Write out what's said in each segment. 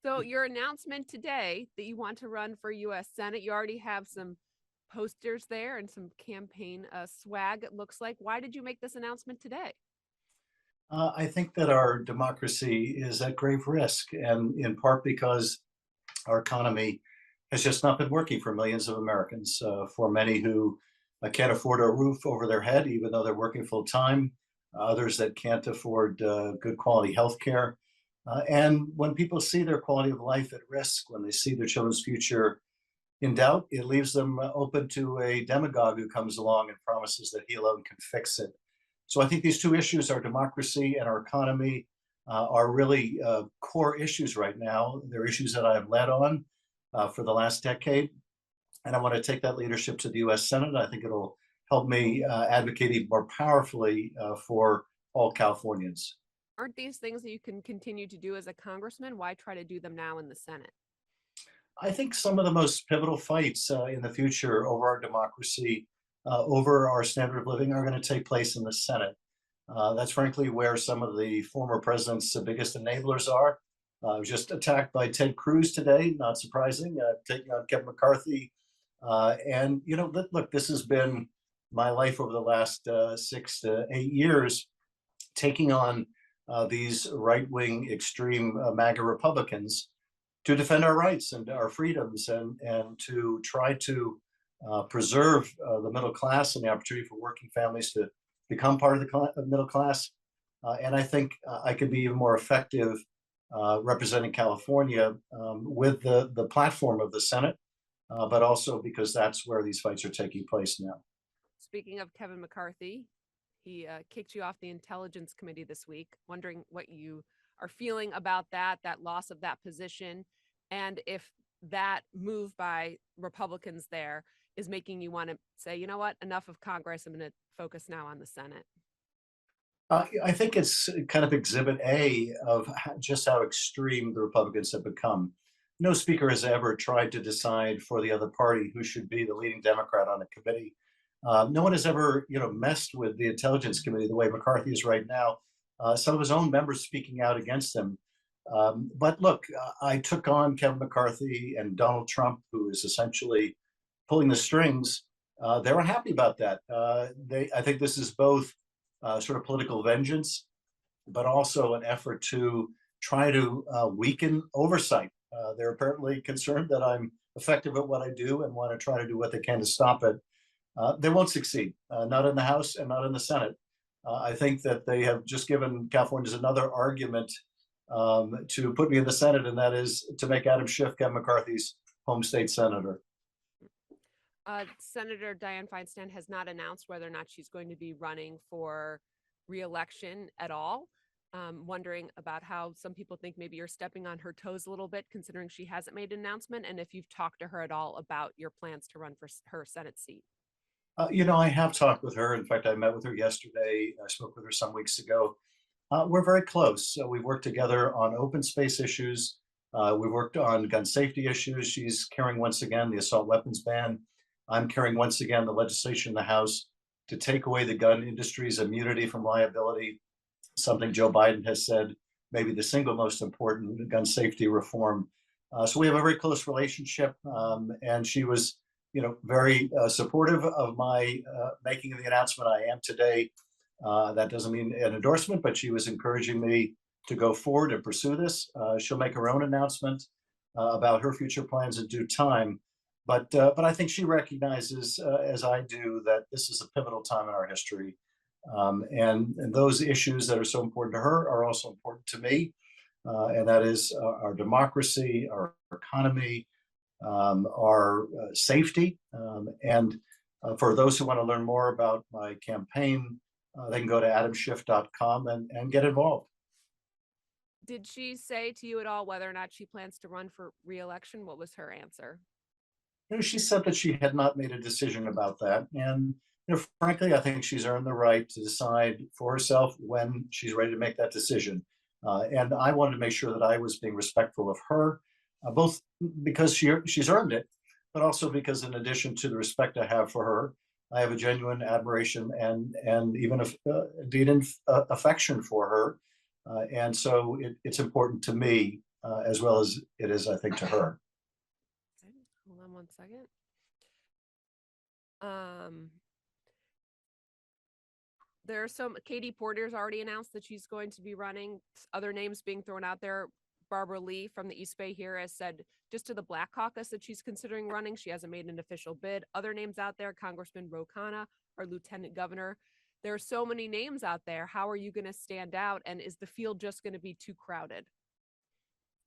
So your announcement today that you want to run for U.S. Senate, you already have some posters there and some campaign swag, it looks like. Why did you make this announcement today? I think that our democracy is at grave risk, and in part because our economy has just not been working for millions of Americans. For many who can't afford a roof over their head, even though they're working full time, others that can't afford good quality health care. And when people see their quality of life at risk, when they see their children's future in doubt, it leaves them open to a demagogue who comes along and promises that he alone can fix it. So I think these two issues, our democracy and our economy, are really core issues right now. They're issues that I've led on for the last decade, and I want to take that leadership to the U.S. Senate. I think it'll help me advocate even more powerfully for all Californians. Aren't these things that you can continue to do as a congressman? Why try to do them now in the Senate? I think some of the most pivotal fights in the future over our democracy, over our standard of living, are going to take place in the Senate. That's frankly where some of the former president's biggest enablers are. I was just attacked by Ted Cruz today, not surprising, taking on Kevin McCarthy. And, you know, look, this has been my life over the last 6 to 8 years, taking on these right wing extreme MAGA Republicans to defend our rights and our freedoms and to try to preserve the middle class and the opportunity for working families to become part of the middle class. And I think I could be even more effective representing California with the platform of the Senate, but also because that's where these fights are taking place now. Speaking of Kevin McCarthy, he kicked you off the Intelligence Committee this week. Wondering what you are feeling about that loss of that position, and if that move by Republicans there is making you want to say, you know what, enough of Congress. I'm going to focus now on the Senate. I think it's kind of exhibit A of just how extreme the Republicans have become. No speaker has ever tried to decide for the other party who should be the leading Democrat on a committee. No one has ever, messed with the Intelligence Committee the way McCarthy is right now. Some of his own members speaking out against him. But look, I took on Kevin McCarthy and Donald Trump, who is essentially pulling the strings. They were happy about that. I think this is both sort of political vengeance, but also an effort to try to weaken oversight. They're apparently concerned that I'm effective at what I do and want to try to do what they can to stop it. They won't succeed, not in the House and not in the Senate. I think that they have just given Californians another argument to put me in the Senate, and that is to make Adam Schiff, Kevin McCarthy's home state senator. Senator Dianne Feinstein has not announced whether or not she's going to be running for reelection at all. Wondering about how some people think maybe you're stepping on her toes a little bit, considering she hasn't made an announcement, and if you've talked to her at all about your plans to run for her Senate seat. I have talked with her. In fact, I met with her yesterday. I spoke with her some weeks ago. We're very close. We've worked together on open space issues. We've worked on gun safety issues. She's carrying once again the assault weapons ban. I'm carrying once again the legislation in the House to take away the gun industry's immunity from liability, something Joe Biden has said maybe the single most important gun safety reform. So we have a very close relationship, and she was, very supportive of my making the announcement I am today. That doesn't mean an endorsement, but she was encouraging me to go forward and pursue this. She'll make her own announcement about her future plans in due time. But I think she recognizes, as I do, that this is a pivotal time in our history. And those issues that are so important to her are also important to me. And that is our democracy, our economy, our safety. And for those who want to learn more about my campaign, they can go to adamschiff.com and get involved. Did she say to you at all whether or not she plans to run for reelection? What was her answer? She said that she had not made a decision about that. And frankly, I think she's earned the right to decide for herself when she's ready to make that decision. And I wanted to make sure that I was being respectful of her, both because she's earned it, but also because in addition to the respect I have for her, I have a genuine admiration and even indeed affection for her. And so it's important to me as well as it is, I think, to her. Okay, hold on one second. Um, there's some, Katie Porter's already announced that she's going to be running. Other names being thrown out there. Barbara Lee from the East Bay here has said just to the Black Caucus that she's considering running. She hasn't made an official bid. Other names out there, Congressman Ro Khanna, our lieutenant governor. There are so many names out there. How are you going to stand out? And is the field just going to be too crowded?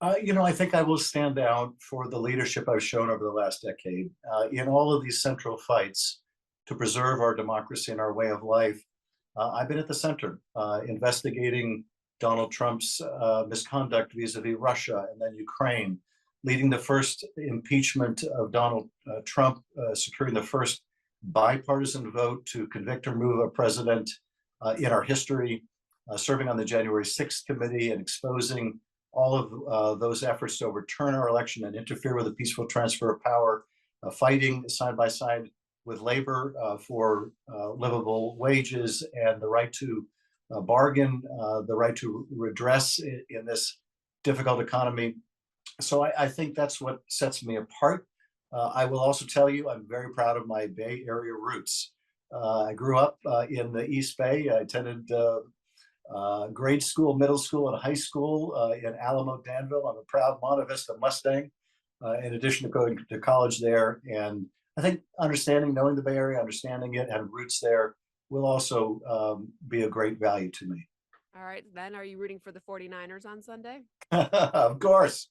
I think I will stand out for the leadership I've shown over the last decade in all of these central fights to preserve our democracy and our way of life. I've been at the center, investigating Donald Trump's misconduct vis-a-vis Russia and then Ukraine, leading the first impeachment of Donald Trump, securing the first bipartisan vote to convict or remove a president in our history, serving on the January 6th committee and exposing all of those efforts to overturn our election and interfere with a peaceful transfer of power, fighting side by side with labor for livable wages and the right to bargain, the right to redress in this difficult economy. So I think that's what sets me apart. I will also tell you, I'm very proud of my Bay Area roots. I grew up in the East Bay. I attended grade school, middle school, and high school in Alamo, Danville. I'm a proud Monte Vista Mustang, in addition to going to college there. And I think knowing the Bay Area, understanding it, and roots there will also be a great value to me. All right, then are you rooting for the 49ers on Sunday? Of course.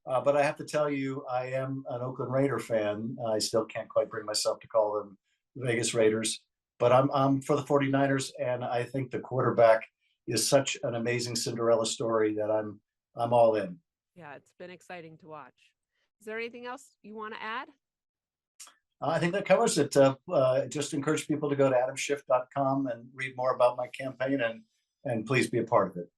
But I have to tell you, I am an Oakland Raider fan. I still can't quite bring myself to call them Vegas Raiders, but I'm for the 49ers, and I think the quarterback is such an amazing Cinderella story that I'm all in. Yeah, it's been exciting to watch. Is there anything else you want to add? I think that covers it. Just encourage people to go to adamschiff.com and read more about my campaign, and please be a part of it.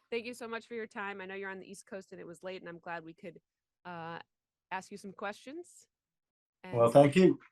Thank you so much for your time. I know you're on the East Coast and it was late, and I'm glad we could ask you some questions. Well, thank you.